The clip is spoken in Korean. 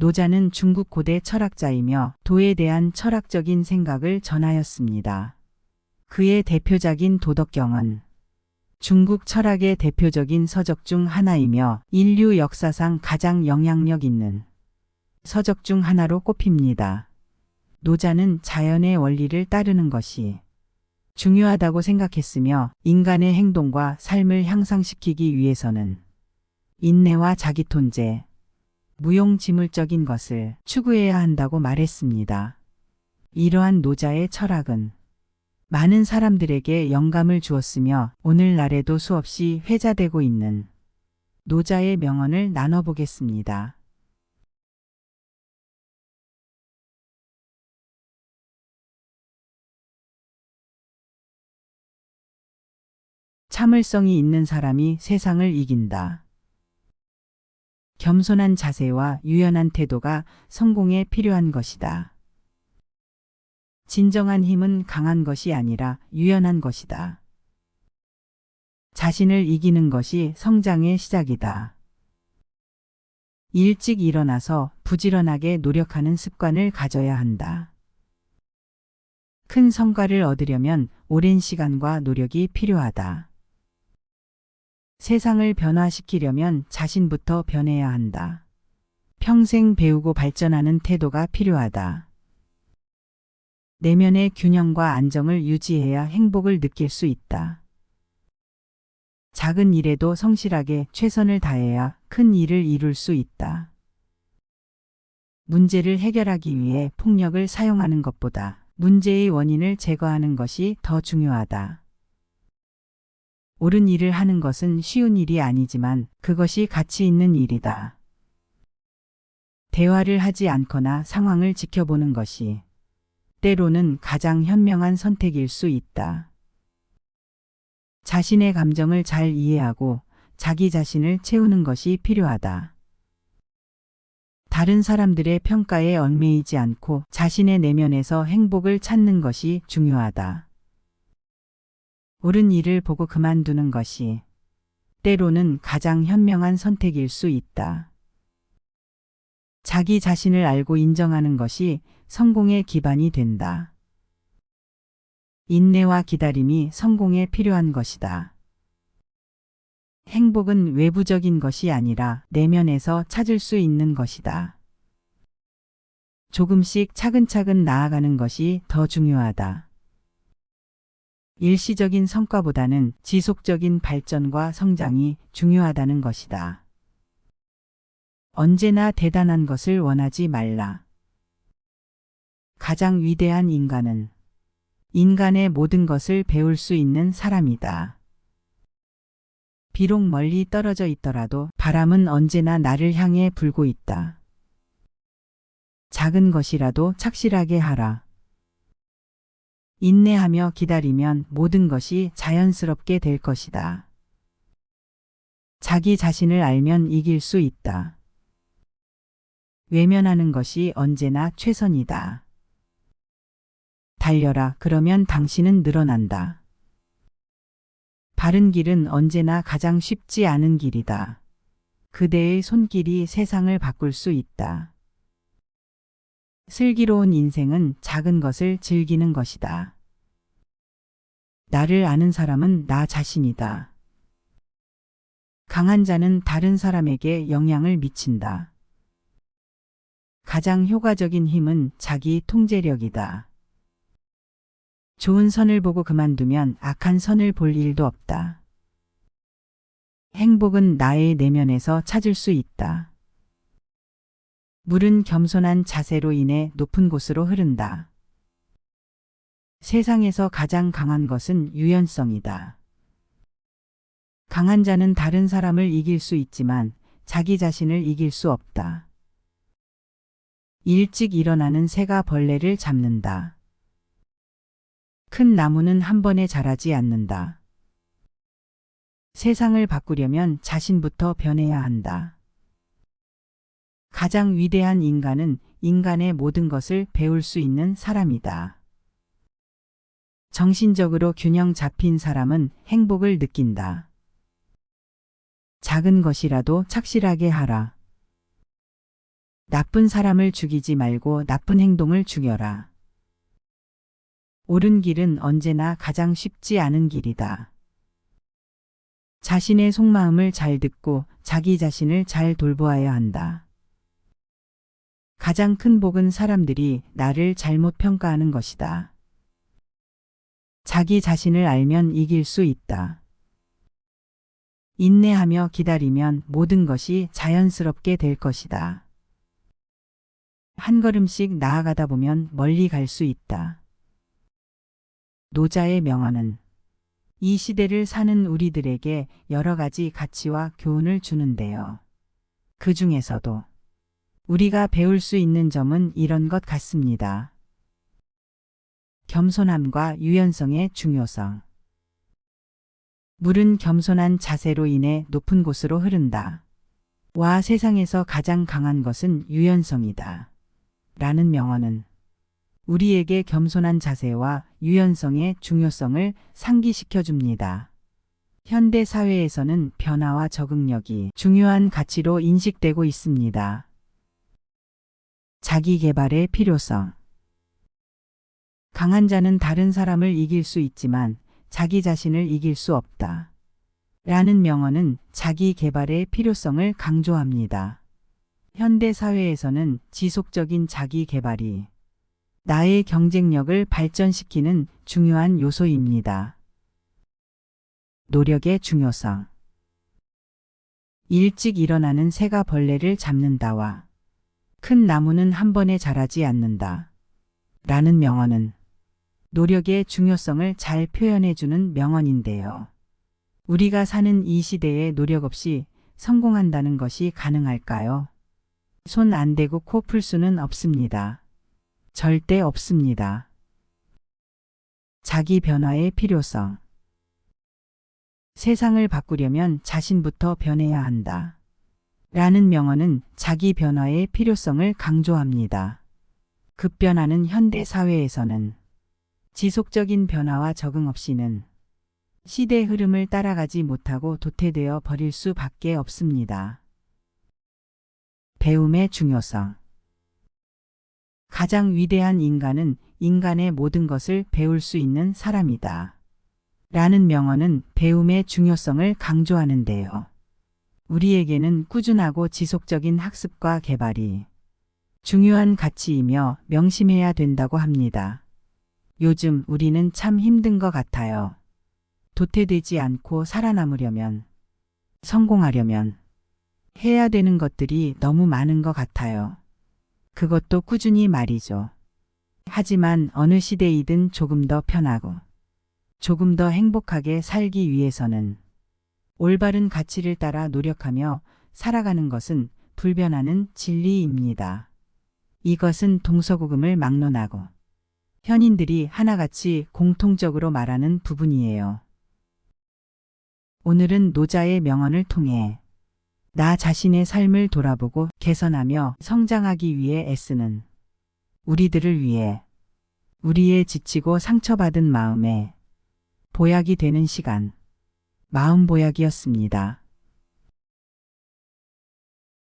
노자는 중국 고대 철학자이며 도에 대한 철학적인 생각을 전하였습니다. 그의 대표작인 도덕경은 중국 철학의 대표적인 서적 중 하나이며 인류 역사상 가장 영향력 있는 서적 중 하나로 꼽힙니다. 노자는 자연의 원리를 따르는 것이 중요하다고 생각했으며 인간의 행동과 삶을 향상시키기 위해서는 인내와 자기통제, 무용지물적인 것을 추구해야 한다고 말했습니다. 이러한 노자의 철학은 많은 사람들에게 영감을 주었으며 오늘날에도 수없이 회자되고 있는 노자의 명언을 나눠보겠습니다. 참을성이 있는 사람이 세상을 이긴다. 겸손한 자세와 유연한 태도가 성공에 필요한 것이다. 진정한 힘은 강한 것이 아니라 유연한 것이다. 자신을 이기는 것이 성장의 시작이다. 일찍 일어나서 부지런하게 노력하는 습관을 가져야 한다. 큰 성과를 얻으려면 오랜 시간과 노력이 필요하다. 세상을 변화시키려면 자신부터 변해야 한다. 평생 배우고 발전하는 태도가 필요하다. 내면의 균형과 안정을 유지해야 행복을 느낄 수 있다. 작은 일에도 성실하게 최선을 다해야 큰 일을 이룰 수 있다. 문제를 해결하기 위해 폭력을 사용하는 것보다 문제의 원인을 제거하는 것이 더 중요하다. 옳은 일을 하는 것은 쉬운 일이 아니지만 그것이 가치 있는 일이다. 대화를 하지 않거나 상황을 지켜보는 것이 때로는 가장 현명한 선택일 수 있다. 자신의 감정을 잘 이해하고 자기 자신을 채우는 것이 필요하다. 다른 사람들의 평가에 얽매이지 않고 자신의 내면에서 행복을 찾는 것이 중요하다. 옳은 일을 보고 그만두는 것이 때로는 가장 현명한 선택일 수 있다. 자기 자신을 알고 인정하는 것이 성공의 기반이 된다. 인내와 기다림이 성공에 필요한 것이다. 행복은 외부적인 것이 아니라 내면에서 찾을 수 있는 것이다. 조금씩 차근차근 나아가는 것이 더 중요하다. 일시적인 성과보다는 지속적인 발전과 성장이 중요하다는 것이다. 언제나 대단한 것을 원하지 말라. 가장 위대한 인간은 인간의 모든 것을 배울 수 있는 사람이다. 비록 멀리 떨어져 있더라도 바람은 언제나 나를 향해 불고 있다. 작은 것이라도 착실하게 하라. 인내하며 기다리면 모든 것이 자연스럽게 될 것이다. 자기 자신을 알면 이길 수 있다. 외면하는 것이 언제나 최선이다. 달려라, 그러면 당신은 늘어난다. 바른 길은 언제나 가장 쉽지 않은 길이다. 그대의 손길이 세상을 바꿀 수 있다. 슬기로운 인생은 작은 것을 즐기는 것이다. 나를 아는 사람은 나 자신이다. 강한 자는 다른 사람에게 영향을 미친다. 가장 효과적인 힘은 자기 통제력이다. 좋은 선을 보고 그만두면 악한 선을 볼 일도 없다. 행복은 나의 내면에서 찾을 수 있다. 물은 겸손한 자세로 인해 높은 곳으로 흐른다. 세상에서 가장 강한 것은 유연성이다. 강한 자는 다른 사람을 이길 수 있지만 자기 자신을 이길 수 없다. 일찍 일어나는 새가 벌레를 잡는다. 큰 나무는 한 번에 자라지 않는다. 세상을 바꾸려면 자신부터 변해야 한다. 가장 위대한 인간은 인간의 모든 것을 배울 수 있는 사람이다. 정신적으로 균형 잡힌 사람은 행복을 느낀다. 작은 것이라도 착실하게 하라. 나쁜 사람을 죽이지 말고 나쁜 행동을 죽여라. 옳은 길은 언제나 가장 쉽지 않은 길이다. 자신의 속마음을 잘 듣고 자기 자신을 잘 돌보아야 한다. 가장 큰 복은 사람들이 나를 잘못 평가하는 것이다. 자기 자신을 알면 이길 수 있다. 인내하며 기다리면 모든 것이 자연스럽게 될 것이다. 한 걸음씩 나아가다 보면 멀리 갈 수 있다. 노자의 명언은 이 시대를 사는 우리들에게 여러 가지 가치와 교훈을 주는데요. 그 중에서도 우리가 배울 수 있는 점은 이런 것 같습니다. 겸손함과 유연성의 중요성. 물은 겸손한 자세로 인해 높은 곳으로 흐른다. 와 세상에서 가장 강한 것은 유연성이다. 라는 명언은 우리에게 겸손한 자세와 유연성의 중요성을 상기시켜 줍니다. 현대 사회에서는 변화와 적응력이 중요한 가치로 인식되고 있습니다. 자기 개발의 필요성. 강한 자는 다른 사람을 이길 수 있지만 자기 자신을 이길 수 없다. 라는 명언은 자기 개발의 필요성을 강조합니다. 현대 사회에서는 지속적인 자기 개발이 나의 경쟁력을 발전시키는 중요한 요소입니다. 노력의 중요성. 일찍 일어나는 새가 벌레를 잡는다와 큰 나무는 한 번에 자라지 않는다. 라는 명언은 노력의 중요성을 잘 표현해주는 명언인데요. 우리가 사는 이 시대에 노력 없이 성공한다는 것이 가능할까요? 손 안 대고 코 풀 수는 없습니다. 절대 없습니다. 자기 변화의 필요성. 세상을 바꾸려면 자신부터 변해야 한다. 라는 명언은 자기 변화의 필요성을 강조합니다. 급변하는 현대 사회에서는 지속적인 변화와 적응 없이는 시대 흐름을 따라가지 못하고 도태되어 버릴 수밖에 없습니다. 배움의 중요성. 가장 위대한 인간은 인간의 모든 것을 배울 수 있는 사람이다. 라는 명언은 배움의 중요성을 강조하는데요. 우리에게는 꾸준하고 지속적인 학습과 개발이 중요한 가치이며 명심해야 된다고 합니다. 요즘 우리는 참 힘든 것 같아요. 도태되지 않고 살아남으려면, 성공하려면 해야 되는 것들이 너무 많은 것 같아요. 그것도 꾸준히 말이죠. 하지만 어느 시대이든 조금 더 편하고 조금 더 행복하게 살기 위해서는 올바른 가치를 따라 노력하며 살아가는 것은 불변하는 진리입니다. 이것은 동서고금을 막론하고 현인들이 하나같이 공통적으로 말하는 부분이에요. 오늘은 노자의 명언을 통해 나 자신의 삶을 돌아보고 개선하며 성장하기 위해 애쓰는 우리들을 위해 우리의 지치고 상처받은 마음에 보약이 되는 시간, 마음보약이었습니다.